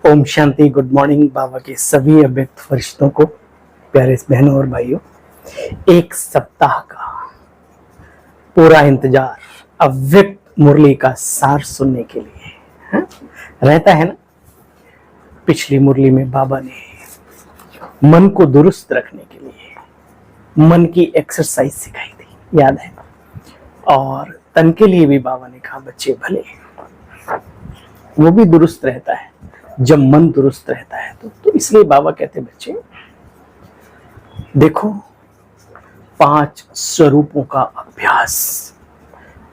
Om Shanti. Good morning बाबा के सभी अव्यक्त फरिश्तों को, प्यारे बहनों और भाइयों। एक सप्ताह का पूरा इंतजार अव्यक्त मुरली का सार सुनने के लिए रहता है ना। पिछली मुरली में बाबा ने मन को दुरुस्त रखने के लिए मन की एक्सरसाइज सिखाई थी, याद है। और तन के लिए भी बाबा ने कहा बच्चे भले वो भी दुरुस्त रहता है जब मन दुरुस्त रहता है। तो इसलिए बाबा कहते बच्चे देखो, 5 स्वरूपों का अभ्यास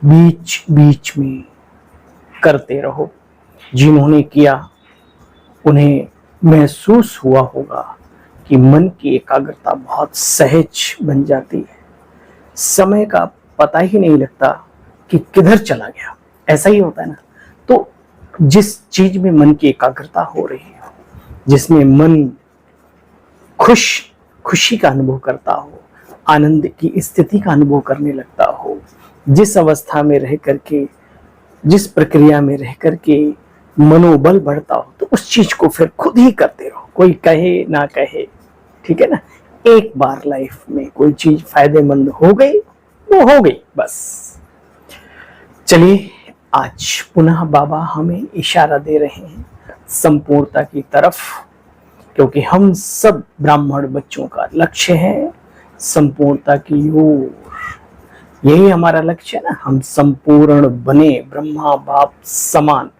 बीच बीच में करते रहो। जिन्होंने किया उन्हें महसूस हुआ होगा कि मन की एकाग्रता बहुत सहज बन जाती है। समय का पता ही नहीं लगता कि किधर चला गया। ऐसा ही होता है ना। तो जिस चीज में मन की एकाग्रता हो रही हो, जिसमें मन खुशी का अनुभव करता हो, आनंद की स्थिति का अनुभव करने लगता हो, जिस अवस्था में रह करके, जिस प्रक्रिया में रह करके मनोबल बढ़ता हो, तो उस चीज को फिर खुद ही करते रहो, कोई कहे ना कहे। ठीक है ना। एक बार लाइफ में कोई चीज फायदेमंद हो गई वो हो गई, बस। चलिए, आज पुनः बाबा हमें इशारा दे रहे हैं संपूर्णता की तरफ, क्योंकि हम सब ब्राह्मण बच्चों का लक्ष्य है संपूर्णता की ओर। यही हमारा लक्ष्य है ना। हम संपूर्ण बने, ब्रह्मा बाप समान,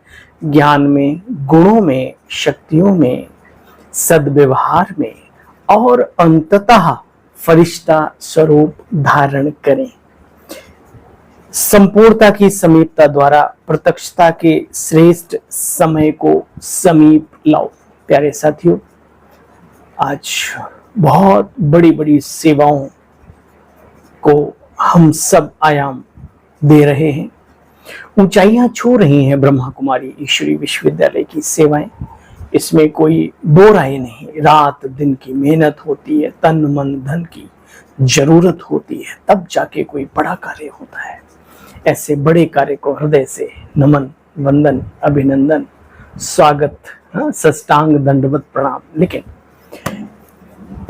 ज्ञान में, गुणों में, शक्तियों में, सद्व्यवहार में, और अंततः फरिश्ता स्वरूप धारण करें। संपूर्णता की समीपता द्वारा प्रत्यक्षता के श्रेष्ठ समय को समीप लाओ। प्यारे साथियों, आज बहुत बड़ी बड़ी सेवाओं को हम सब आयाम दे रहे हैं। ऊंचाइयां छू रही हैं ब्रह्मा कुमारी ईश्वरी विश्वविद्यालय की सेवाएं। इसमें कोई दो राय नहीं। रात दिन की मेहनत होती है, तन मन धन की जरूरत होती है, तब जाके कोई बड़ा कार्य होता है। ऐसे बड़े कार्य को हृदय से नमन, वंदन, अभिनंदन, स्वागत, साष्टांग दंडवत प्रणाम। लेकिन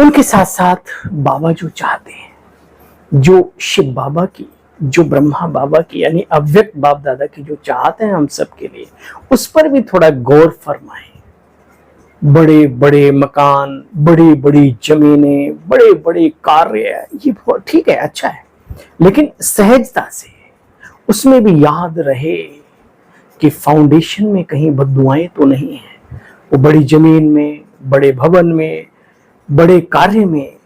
उनके साथ साथ बाबा जो चाहते हैं, जो शिव बाबा की, जो ब्रह्मा बाबा की, यानी अव्यक्त बाप दादा की जो चाहते हैं हम सबके लिए, उस पर भी थोड़ा गौर फरमाएं। बड़े बड़े मकान, बड़ी बड़ी जमीनें, बड़े बड़े कार्य, ये ठीक है, अच्छा है, लेकिन सहजता से उसमें भी याद रहे कि फाउंडेशन में कहीं बददुआएं तो नहीं है। वो बड़ी जमीन में, बड़े भवन में, बड़े कार्य में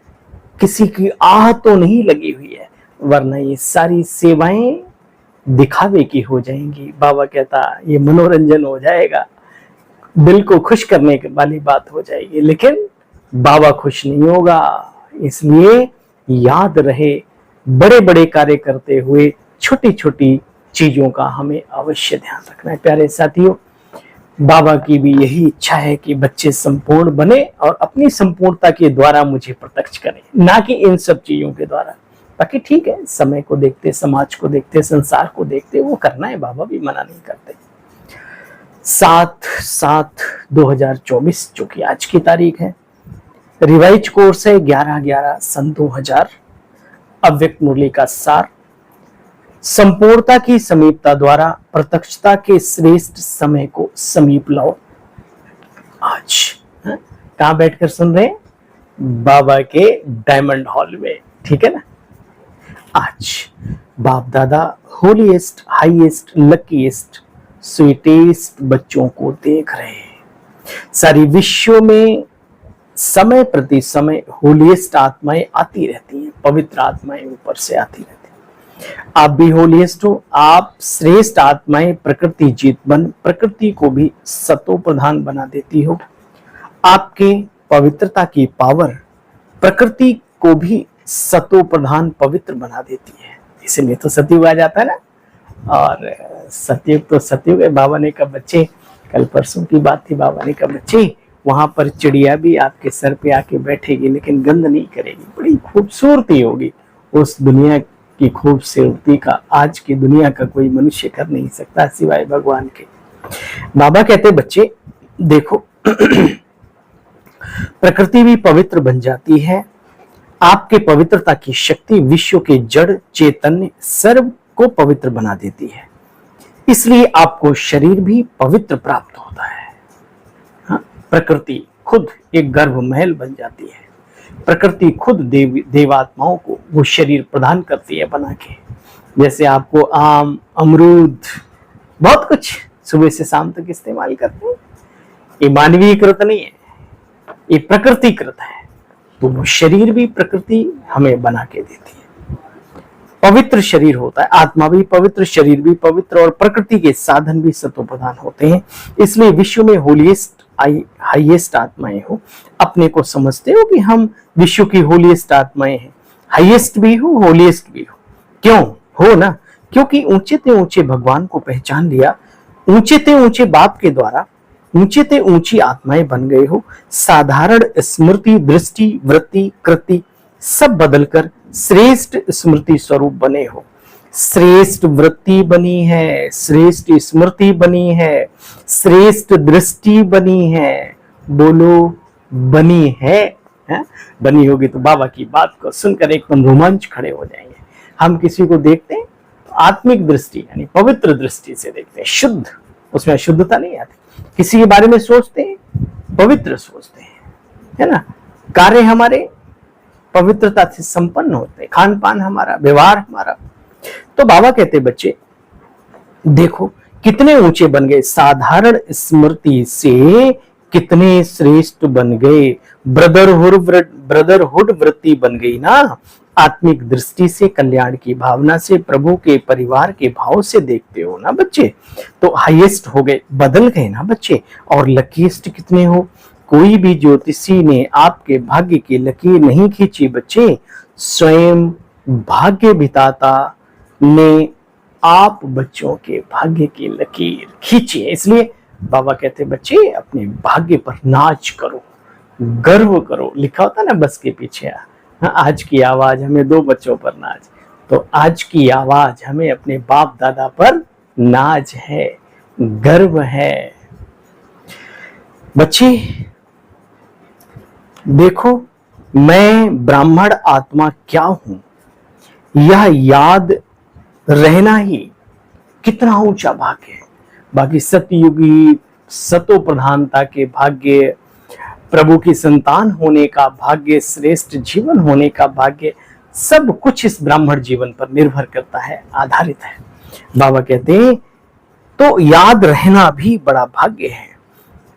किसी की आह तो नहीं लगी हुई है, वरना ये सारी सेवाएं दिखावे की हो जाएंगी। बाबा कहता ये मनोरंजन हो जाएगा, दिल को खुश करने वाली बात हो जाएगी, लेकिन बाबा खुश नहीं होगा। इसलिए याद रहे, बड़े बड़े कार्य करते हुए छोटी छोटी चीजों का हमें अवश्य ध्यान रखना है। प्यारे साथियों, बाबा की भी यही इच्छा है कि बच्चे संपूर्ण बने और अपनी संपूर्णता के द्वारा मुझे प्रत्यक्ष करें, ना कि इन सब चीजों के द्वारा। बाकी ठीक है, समय को देखते, समाज को देखते, संसार को देखते, वो करना है, बाबा भी मना नहीं करते। 7/7/2024 जो कि आज की तारीख है, रिवाइज कोर्स है 11/11 सन 2000। अव्यक्त मुरली का सार, संपूर्णता की समीपता द्वारा प्रत्यक्षता के श्रेष्ठ समय को समीप लाओ। आज कहां बैठकर सुन रहे हैं? बाबा के डायमंड हॉल में। ठीक है ना। आज बाप दादा होलीएस्ट, हाईएस्ट, लकीएस्ट, स्वीटेस्ट बच्चों को देख रहे हैं। सारी विश्व में समय प्रति समय होलीएस्ट आत्माएं आती रहती हैं, पवित्र आत्माएं ऊपर से आती रहती हैं। आप भी होलीएस्ट हो, आप श्रेष्ठ आत्माएं प्रकृति जीत बन प्रकृति को भी सतो प्रधान बना देती हो। आपके पवित्रता की पावर प्रकृति को भी सतो प्रधान पवित्र बना देती है। इसलिए तो सतयुग आ जाता है ना। और सतयुग तो सतयुग है। बाबा ने कहा बच्चे, कल परसों की बात थी, बाबा ने कहा बच्चे वहां पर चिड़िया भी आपके सर पे आके बैठेगी, लेकिन गंद नहीं करेगी, बड़ी खूबसूरती होगी। उस दुनिया की खूबसूरती का आज की दुनिया का कोई मनुष्य कर नहीं सकता सिवाय भगवान के। बाबा कहते बच्चे देखो, प्रकृति भी पवित्र बन जाती है। आपके पवित्रता की शक्ति विश्व के जड़ चैतन्य सर्व को पवित्र बना देती है, इसलिए आपको शरीर भी पवित्र प्राप्त होता है। हाँ, प्रकृति खुद एक गर्भ महल बन जाती है। प्रकृति खुद देवात्माओं को वो शरीर प्रदान करती है बना के। जैसे आपको आम, अमरूद, बहुत कुछ सुबह से शाम तक इस्तेमाल करते हैं। ये मानवीयकृत नहीं है, ये प्रकृतिकृत है। तो वो शरीर भी प्रकृति हमें बना के देती है। पवित्र शरीर होता है, आत्मा भी पवित्र, शरीर भी पवित्र, और प्रकृति के साधन भी सतोप्रधान होते हैं। इसलिए विश्व में होलीएस्ट हाईएस्ट आत्माएं हो, अपने को समझते हो कि हम विश्व की होलीएस्ट आत्माएं हैं। हाईएस्ट भी हो, होलीएस्ट भी हो। क्यों हो ना? क्योंकि ऊंचे ते ऊंचे भगवान को पहचान लिया, ऊंचे ते ऊंचे बाप के द्वारा ऊंचे ते ऊंची आत्माएं बन गए हो। साधारण स्मृति, दृष्टि, वृत्ति, कृति सब बदलकर श्रेष्ठ स्मृति स्वरूप बने हो। श्रेष्ठ वृत्ति बनी है, श्रेष्ठ स्मृति बनी है, श्रेष्ठ दृष्टि बनी है। बोलो बनी है? बनी होगी तो बाबा की बात को सुनकर एकदम रोमांच खड़े हो जाएंगे। हम किसी को देखते हैं तो आत्मिक दृष्टि यानी पवित्र दृष्टि से देखते हैं, शुद्ध, उसमें अशुद्धता नहीं आती। किसी के बारे में सोचते हैं, पवित्र सोचते हैं, है ना। कार्य हमारे पवित्रता से संपन्न होते हैं, खान पान हमारा, व्यवहार हमारा। तो बाबा कहते बच्चे देखो कितने ऊंचे बन गए, साधारण स्मृति से कितने श्रेष्ठ बन गए। ब्रदरहुड वृत्ति बन गई ना। आत्मिक दृष्टि से, कल्याण की भावना से, प्रभु के परिवार के भाव से देखते हो ना बच्चे, तो हाईएस्ट हो गए, बदल गए ना बच्चे। और लकीस्ट कितने हो? कोई भी ज्योतिषी ने आपके भाग्य की लकीर नहीं खींची बच्चे, स्वयं भाग्य विधाता ने आप बच्चों के भाग्य की लकीर खींची है। इसलिए बाबा कहते बच्चे अपने भाग्य पर नाच करो, गर्व करो। लिखा होता ना बस के पीछे, आज की आवाज हमें दो बच्चों पर नाच। तो आज की आवाज हमें अपने बाप दादा पर नाच है, गर्व है। बच्चे देखो, मैं ब्राह्मण आत्मा क्या हूं, यह याद रहना ही कितना ऊंचा भाग्य है। बाकी सतयुगी सतो प्रधानता के भाग्य, प्रभु की संतान होने का भाग्य, श्रेष्ठ जीवन होने का भाग्य, सब कुछ इस ब्राह्मण जीवन पर निर्भर करता है, आधारित है। बाबा कहते हैं तो याद रहना भी बड़ा भाग्य है।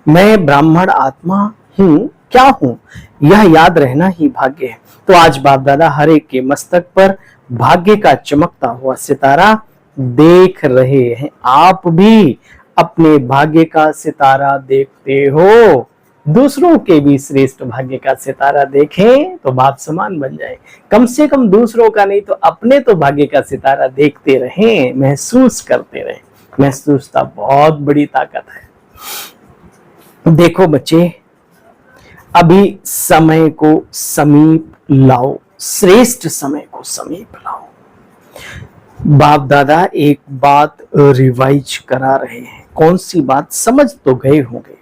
मैं ब्राह्मण आत्मा हूं, क्या हूं, यह याद रहना ही भाग्य है। तो आज बाप दादा हर एक के मस्तक पर भाग्य का चमकता हुआ सितारा देख रहे हैं। आप भी अपने भाग्य का सितारा देखते हो। दूसरों के भी श्रेष्ठ भाग्य का सितारा देखें तो बाप समान बन जाए। कम से कम दूसरों का नहीं तो अपने तो भाग्य का सितारा देखते रहें, महसूस करते रहें। महसूसता बहुत बड़ी ताकत है। देखो बच्चे, अभी समय को समीप लाओ, श्रेष्ठ समय को समीप लाओ। बाप दादा एक बात रिवाइज करा रहे हैं। कौन सी बात? समझ तो गए होंगे,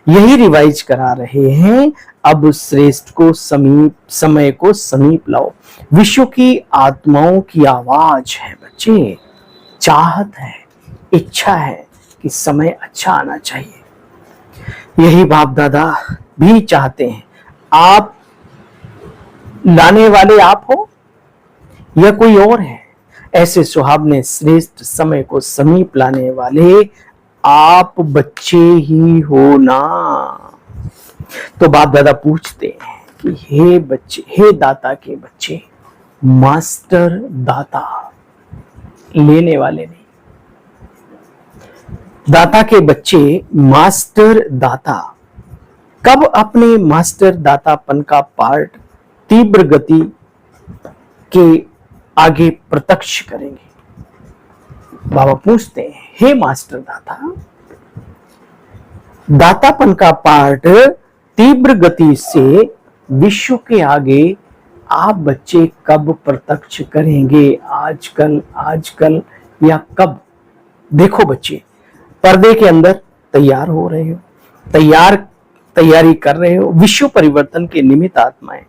यही रिवाइज करा रहे हैं। अब श्रेष्ठ को समीप, समय को समीप लाओ। विश्व की आत्माओं की आवाज है बच्चे, चाहत है, इच्छा है कि समय अच्छा आना चाहिए। यही बाप दादा भी चाहते हैं। आप लाने वाले आप हो या कोई और है? ऐसे सुहावने श्रेष्ठ समय को समीप लाने वाले आप बच्चे ही हो ना। तो बाप दादा पूछते हैं कि हे बच्चे, हे दाता के बच्चे, मास्टर दाता, लेने वाले नहीं। दाता के बच्चे मास्टर दाता कब अपने मास्टर दातापन का पार्ट तीव्र गति के आगे प्रत्यक्ष करेंगे? बाबा पूछते हैं, हे मास्टर दाता, दातापन का पार्ट तीव्र गति से विश्व के आगे आप बच्चे कब प्रत्यक्ष करेंगे? आजकल या कब? देखो बच्चे, पर्दे के अंदर तैयार हो रहे हो, तैयार तैयारी कर रहे हो, विश्व परिवर्तन के निमित्त आत्माएं,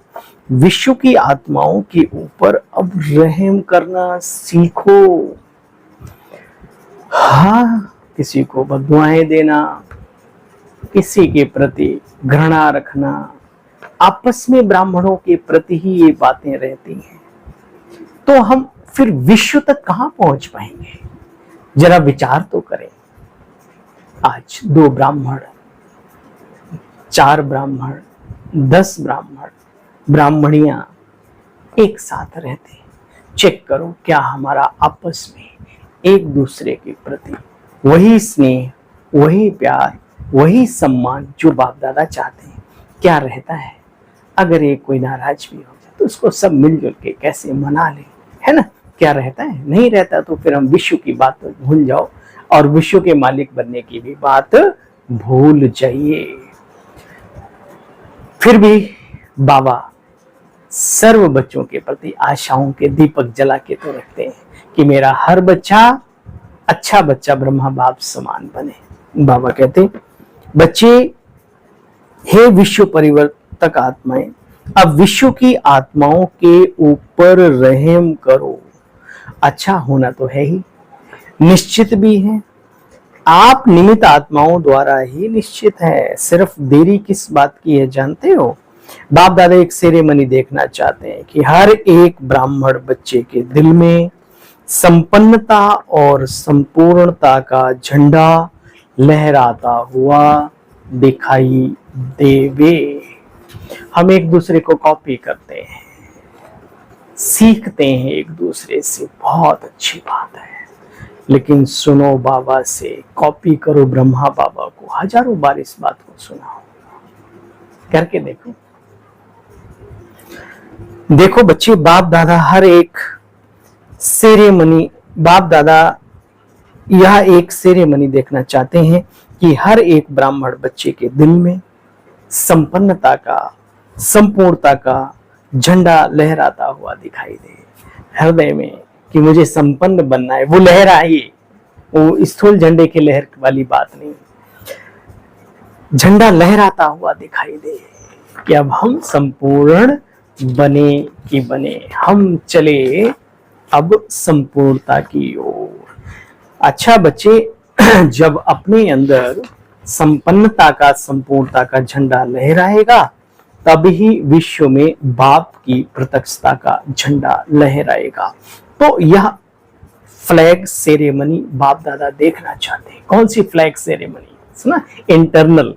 विश्व की आत्माओं के ऊपर अब रहम करना सीखो। हाँ, किसी को बददुआएं देना, किसी के प्रति घृणा रखना, आपस में ब्राह्मणों के प्रति ही ये बातें रहती हैं, तो हम फिर विश्व तक कहां पहुंच पाएंगे? जरा विचार तो करें। आज 2 ब्राह्मण, 4 ब्राह्मण, 10 ब्राह्मण, ब्राह्मणियां एक साथ रहते, चेक करो क्या हमारा आपस में एक दूसरे के प्रति वही स्नेह, वही प्यार, वही सम्मान जो बाप दादा चाहते हैं क्या रहता है? अगर एक कोई नाराज भी हो जाए तो उसको सब मिलजुल के कैसे मना ले, है ना? क्या रहता है? नहीं रहता। तो फिर हम विश्व की बात भूल जाओ और विश्व के मालिक बनने की भी बात भूल जाइए। फिर भी बाबा सर्व बच्चों के प्रति आशाओं के दीपक जला के तो रखते हैं कि मेरा हर बच्चा अच्छा बच्चा ब्रह्मा बाप समान बने। बाबा कहते, बच्चे, हे विश्व परिवर्तक आत्माएं, अब विश्व की आत्माओं के ऊपर रहम करो। अच्छा होना तो है ही, निश्चित भी है। आप निमित्त आत्माओं द्वारा ही निश्चित है। सिर्फ देरी किस बात की है जानते हो? बाप दादा एक सेरेमनी देखना चाहते हैं कि हर एक ब्राह्मण बच्चे के दिल में संपन्नता और संपूर्णता का झंडा लहराता हुआ दिखाई देवे। हम एक दूसरे को कॉपी करते हैं, सीखते हैं एक दूसरे से, बहुत अच्छी बात है। लेकिन सुनो बाबा से, कॉपी करो ब्रह्मा बाबा को। हजारों बार इस बात को सुनाओ, करके देखो। देखो बच्चे, बाप दादा हर एक सेरेमनी, बाप दादा यह एक सेरेमनी देखना चाहते हैं कि हर एक ब्राह्मण बच्चे के दिल में संपन्नता का, संपूर्णता का झंडा लहराता हुआ दिखाई दे। हृदय में कि मुझे संपन्न बनना है, वो लहराइए। वो स्थूल झंडे के लहर वाली बात नहीं, झंडा लहराता हुआ दिखाई दे कि अब हम संपूर्ण बने कि बने, हम चले अब संपूर्णता की ओर। अच्छा बच्चे, जब अपने अंदर संपन्नता का, संपूर्णता का झंडा लहराएगा तभी विश्व में बाप की प्रत्यक्षता का झंडा लहराएगा। तो यह फ्लैग सेरेमनी बाप दादा देखना चाहते हैं। कौन सी फ्लैग सेरेमनी? सुना, इंटरनल।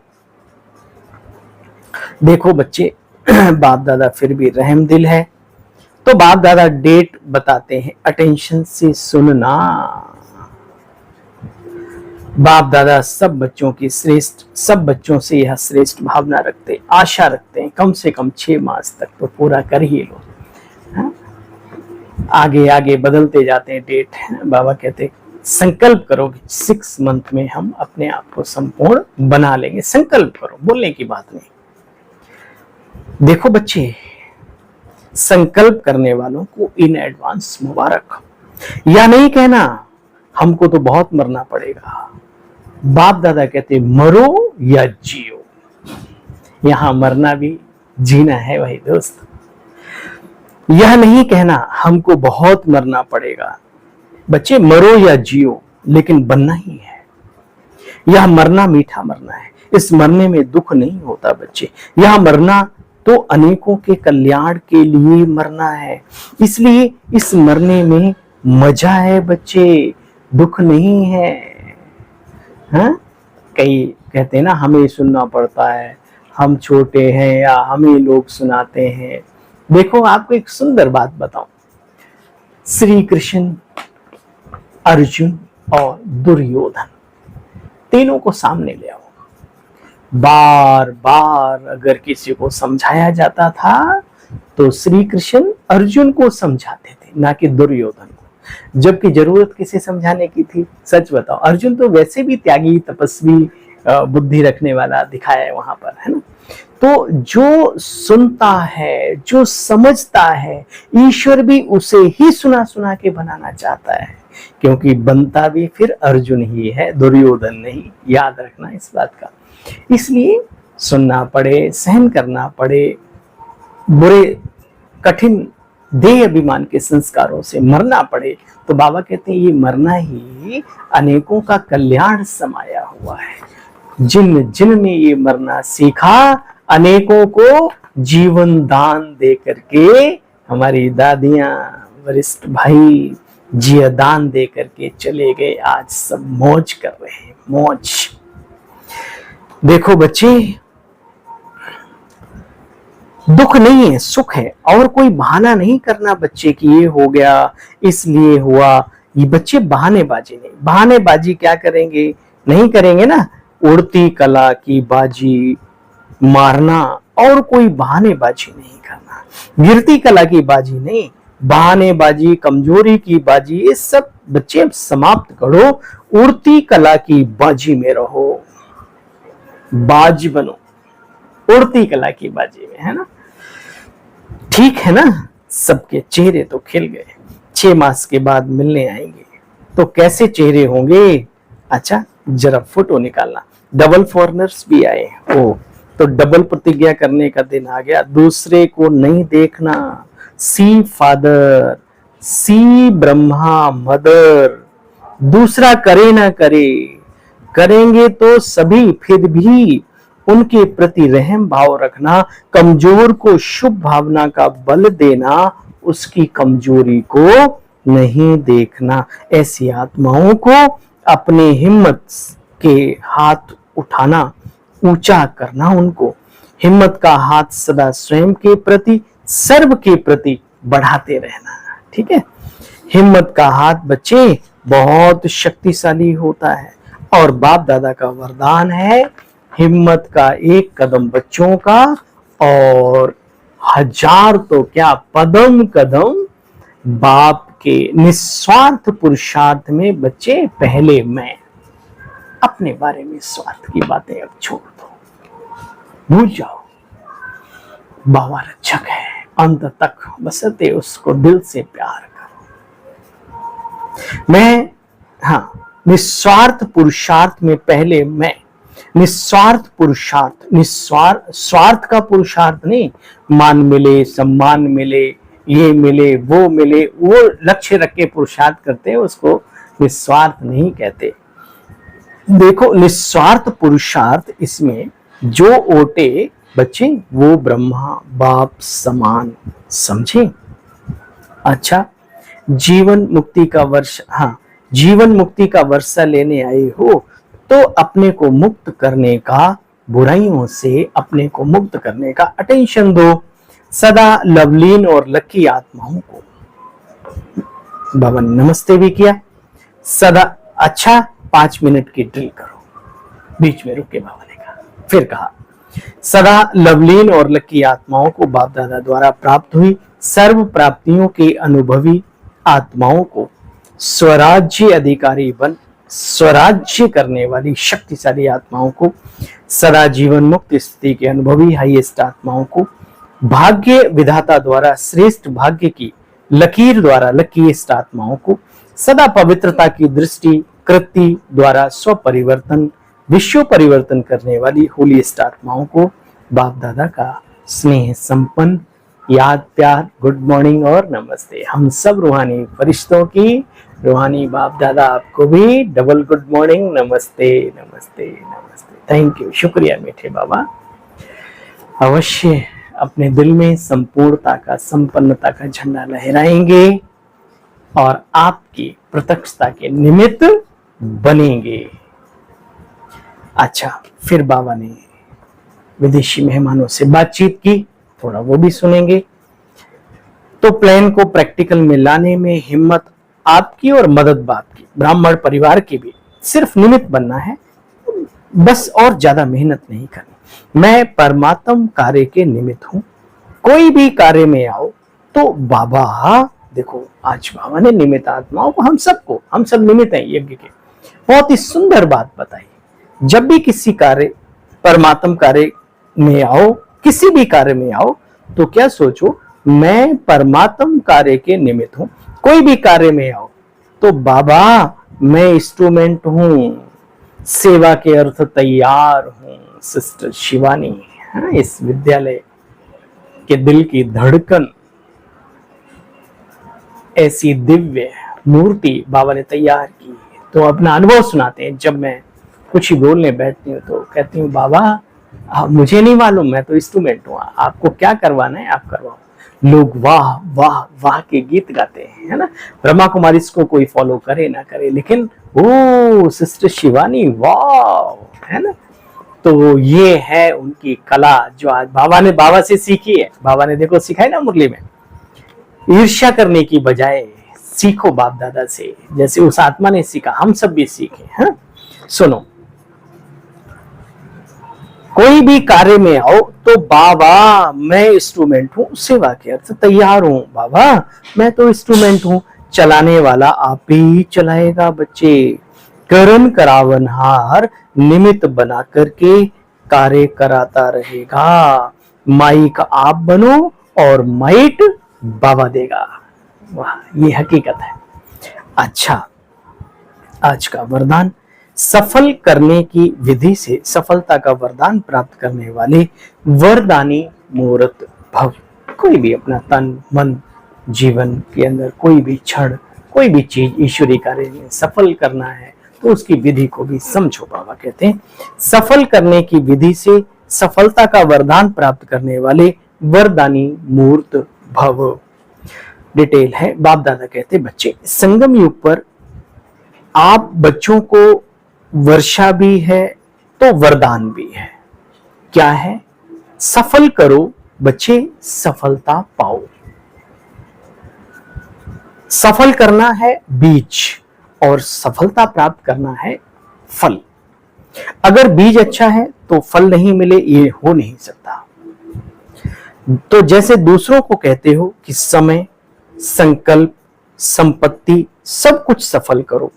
देखो बच्चे, बाप दादा फिर भी रहम दिल है, तो बाप दादा डेट बताते हैं, अटेंशन से सुनना। बाप दादा सब बच्चों की श्रेष्ठ, सब बच्चों से यह श्रेष्ठ भावना रखते, आशा रखते हैं कम से कम 6 मास तक तो पूरा कर ही लो। हाँ? आगे आगे बदलते जाते हैं डेट। बाबा कहते संकल्प करो कि 6 मंथ में हम अपने आप को संपूर्ण बना लेंगे। संकल्प करो, बोलने की बात नहीं। देखो बच्चे, संकल्प करने वालों को इन एडवांस मुबारक। या नहीं कहना हमको तो बहुत मरना पड़ेगा। बाप दादा कहते मरो या जियो, यहां मरना भी जीना है भाई दोस्त। यह नहीं कहना हमको बहुत मरना पड़ेगा। बच्चे, मरो या जियो लेकिन बनना ही है। यह मरना मीठा मरना है, इस मरने में दुख नहीं होता बच्चे। यह मरना तो अनेकों के कल्याण के लिए मरना है, इसलिए इस मरने में मजा है बच्चे, दुख नहीं है। हाँ? कई कहते हैं ना हमें सुनना पड़ता है, हम छोटे हैं या हमें लोग सुनाते हैं। देखो आपको एक सुंदर बात बताऊं, श्री कृष्ण, अर्जुन और दुर्योधन तीनों को सामने ले आओ। बार बार अगर किसी को समझाया जाता था तो श्री कृष्ण अर्जुन को समझाते थे, ना कि दुर्योधन को। जबकि जरूरत किसे समझाने की थी? सच बताओ, अर्जुन तो वैसे भी त्यागी, तपस्वी, बुद्धि रखने वाला दिखाया है वहां पर, है ना। तो जो सुनता है, जो समझता है, ईश्वर भी उसे ही सुना सुना के बनाना चाहता है, क्योंकि बनता भी फिर अर्जुन ही है, दुर्योधन नहीं। याद रखना इस बात का। इसलिए सुनना पड़े, सहन करना पड़े, बुरे कठिन देह अभिमान के संस्कारों से मरना पड़े, तो बाबा कहते हैं ये मरना ही अनेकों का कल्याण समाया हुआ है। जिन जिन ने ये मरना सीखा, अनेकों को जीवन दान दे करके, हमारी दादियां, वरिष्ठ भाई जिया दान दे करके चले गए। आज सब मौज कर रहे हैं, मौज। देखो बच्चे, दुख नहीं है, सुख है। और कोई बहाना नहीं करना बच्चे कि ये हो गया इसलिए हुआ। ये बच्चे बहानेबाजी नहीं, बहानेबाजी क्या करेंगे, नहीं करेंगे ना। उड़ती कला की बाजी मारना, और कोई बहानेबाजी नहीं करना। गिरती कला की बाजी नहीं, बहानेबाजी, कमजोरी की बाजी, ये सब बच्चे अब समाप्त करो। उड़ती कला की बाजी में रहो, बाज बनो उड़ती कला की बाजी में, है ना। ठीक है ना। सबके चेहरे तो खिल गए। 6 मास के बाद मिलने आएंगे तो कैसे चेहरे होंगे। अच्छा, जरा फोटो निकालना। डबल फॉरनर्स भी आए। ओ, तो डबल प्रतिज्ञा करने का दिन आ गया। दूसरे को नहीं देखना। सी फादर, सी ब्रह्मा मदर। दूसरा करे ना करे, करेंगे तो सभी, फिर भी उनके प्रति रहम भाव रखना। कमजोर को शुभ भावना का बल देना, उसकी कमजोरी को नहीं देखना। ऐसी आत्माओं को अपने हिम्मत के हाथ उठाना, ऊंचा करना। उनको हिम्मत का हाथ सदा स्वयं के प्रति, सर्व के प्रति बढ़ाते रहना। ठीक है। हिम्मत का हाथ बच्चे बहुत शक्तिशाली होता है, और बाप दादा का वरदान है हिम्मत का एक कदम बच्चों का, और 1000 तो क्या, पदम कदम बाप के निस्वार्थ पुरुषार्थ में। बच्चे पहले मैं, अपने बारे में स्वार्थ की बातें अब छोड़ दो, भूल जाओ। बाबा रक्षक है, अंत तक बसते उसको दिल से प्यार करो। मैं, हाँ, निस्वार्थ पुरुषार्थ में पहले मैं। निस्वार्थ पुरुषार्थ, स्वार्थ का पुरुषार्थ नहीं। मान मिले, सम्मान मिले, ये मिले, वो मिले, वो लक्ष्य रख के पुरुषार्थ करते हैं, उसको निस्वार्थ नहीं कहते। देखो, निस्वार्थ पुरुषार्थ, इसमें जो ओटे बच्चे वो ब्रह्मा बाप समान, समझे। अच्छा, जीवन मुक्ति का वर्ष, हाँ, जीवन मुक्ति का वर्षा लेने आए हो तो अपने को मुक्त करने का, बुराइयों से अपने को मुक्त करने का अटेंशन दो। सदा लवलीन और लकी आत्माओं को बाबा नमस्ते भी किया। सदा, अच्छा 5 मिनट की ड्रिल करो, बीच में रुके बाबा ने कहा, फिर कहा सदा लवलीन और लकी आत्माओं को बाप दादा द्वारा प्राप्त हुई सर्व प्राप्तियों के अनुभवी आत्माओं को स्वराज्य अधिकारी बन स्वराज्य करने वाली शक्तिशाली आत्माओं को, सदा जीवन मुक्त स्थिति के अनुभवी हाईएस्ट आत्माओं को, भाग्य विधाता द्वारा श्रेष्ठ भाग्य की लकीर द्वारा लकीएस्ट आत्माओं को, सदा पवित्रता की दृष्टि कृति द्वारा स्व परिवर्तन विश्व परिवर्तन करने वाली होलीएस्ट आत्माओं को बाप दादा का स्नेह संपन्न याद प्यार गुड मॉर्निंग और नमस्ते। हम सब रूहानी फरिश्तों की, रूहानी बाप दादा आपको भी डबल गुड मॉर्निंग, नमस्ते नमस्ते नमस्ते। थैंक यू, शुक्रिया मीठे बाबा। अवश्य अपने दिल में संपूर्णता का, संपन्नता का झंडा लहराएंगे और आपकी प्रत्यक्षता के निमित्त बनेंगे। अच्छा, फिर बाबा ने विदेशी मेहमानों से बातचीत की, थोड़ा वो भी सुनेंगे। तो प्लान को प्रैक्टिकल में लाने में हिम्मत आपकी और मदद बाप की, ब्राह्मण परिवार की भी। सिर्फ निमित्त बनना है बस, और ज्यादा मेहनत नहीं करनी। मैं परमात्म कार्य के निमित्त हूं। कोई भी कार्य में आओ तो बाबा, देखो आज बाबा ने निमित्त आत्माओं को, हम सब निमित्त हैं यज्ञ के। बहुत ही सुंदर बात बताई। जब भी किसी कार्य, परमात्म कार्य में आओ, किसी भी कार्य में आओ, तो क्या सोचो, मैं परमात्म कार्य के निमित्त हूं। कोई भी कार्य में आओ तो बाबा मैं इंस्ट्रूमेंट हूं, सेवा के अर्थ तैयार हूं, सिस्टर शिवानी, हाँ, इस विद्यालय के दिल की धड़कन, ऐसी दिव्य मूर्ति बाबा ने तैयार की। तो अपना अनुभव सुनाते हैं। जब मैं कुछ ही बोलने बैठती हूँ तो कहती हूँ, बाबा मुझे नहीं मालूम, मैं तो इंस्ट्रूमेंट हूँ, आपको क्या करवाना है आप करवाओ। लोग वाह वाह वाह के गीत गाते हैं, है ना। ब्रह्मा कुमारी इसको कोई फॉलो करे ना करे, लेकिन ओ सिस्टर शिवानी, वाह, है ना। तो ये है उनकी कला जो आज बाबा से सीखी है। बाबा ने देखो सिखाई ना मुरली में, ईर्ष्या करने की बजाय सीखो बाप दादा से, जैसे उस आत्मा ने सीखा हम सब भी सीखे। हाँ, सुनो, कोई भी कार्य में आओ तो बाबा मैं इंस्ट्रूमेंट हूं, सेवा के अर्थ तैयार हूं। बाबा मैं तो इंस्ट्रूमेंट हूं, चलाने वाला आप ही चलाएगा बच्चे। करण करावनहार निमित्त बना करके कार्य कराता रहेगा। माइक आप बनो और माइट बाबा देगा। वाह, ये हकीकत है। अच्छा, आज का वरदान, सफल करने की विधि से सफलता का वरदान प्राप्त करने वाले वरदानी मुहूर्त भव। कोई भी अपना तन मन जीवन के अंदर कोई भी क्षण, कोई भी चीज ईश्वरीय कार्य में सफल करना है तो उसकी विधि को भी समझो। बाबा कहते हैं सफल करने की विधि से सफलता का वरदान प्राप्त करने वाले वरदानी मुहूर्त भव। डिटेल है, बाप दादा कहते बच्चे, संगम युग पर आप बच्चों को वर्षा भी है तो वरदान भी है। क्या है? सफल करो बच्चे, सफलता पाओ। सफल करना है बीज और सफलता प्राप्त करना है फल। अगर बीज अच्छा है तो फल नहीं मिले, ये हो नहीं सकता। तो जैसे दूसरों को कहते हो कि समय, संकल्प, संपत्ति सब कुछ सफल करो,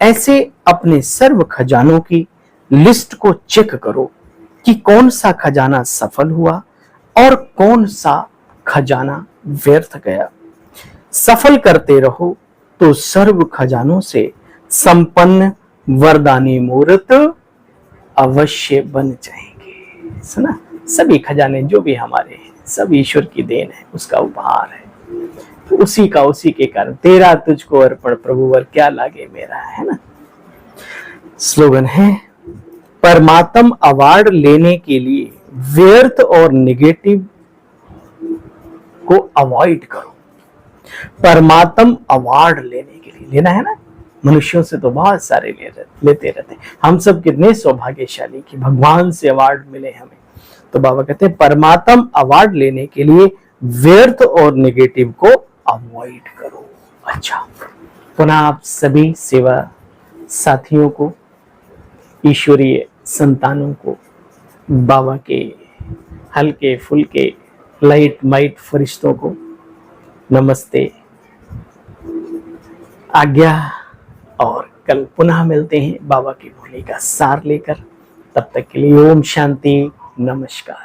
ऐसे अपने सर्व खजानों की लिस्ट को चेक करो कि कौन सा खजाना सफल हुआ और कौन सा खजाना व्यर्थ गया। सफल करते रहो तो सर्व खजानों से संपन्न वरदानी मुहूर्त अवश्य बन जाएंगे। सुना, सभी खजाने जो भी हमारे हैं सब ईश्वर की देन है, उसका उपहार है। तो उसी के कारण तेरा तुझको अर्पण प्रभुवर क्या लागे मेरा, है ना। स्लोगन है, परमात्म अवार्ड लेने के लिए व्यर्थ और नेगेटिव को अवॉइड करो। परमात्म अवार्ड लेने के लिए लेना है ना, मनुष्यों से तो बहुत सारे लेते रहते। हम सब कितने सौभाग्यशाली कि भगवान से अवार्ड मिले हमें। तो बाबा कहते हैं परमात्म अवार्ड लेने के लिए व्यर्थ और नेगेटिव को अवॉइड करो। अच्छा, पुनः आप सभी सेवा साथियों को, ईश्वरीय संतानों को, बाबा के हल्के फुल्के लाइट माइट फरिश्तों को नमस्ते, आज्ञा। और कल पुनः मिलते हैं बाबा की भोली का सार लेकर। तब तक के लिए ओम शांति, नमस्कार।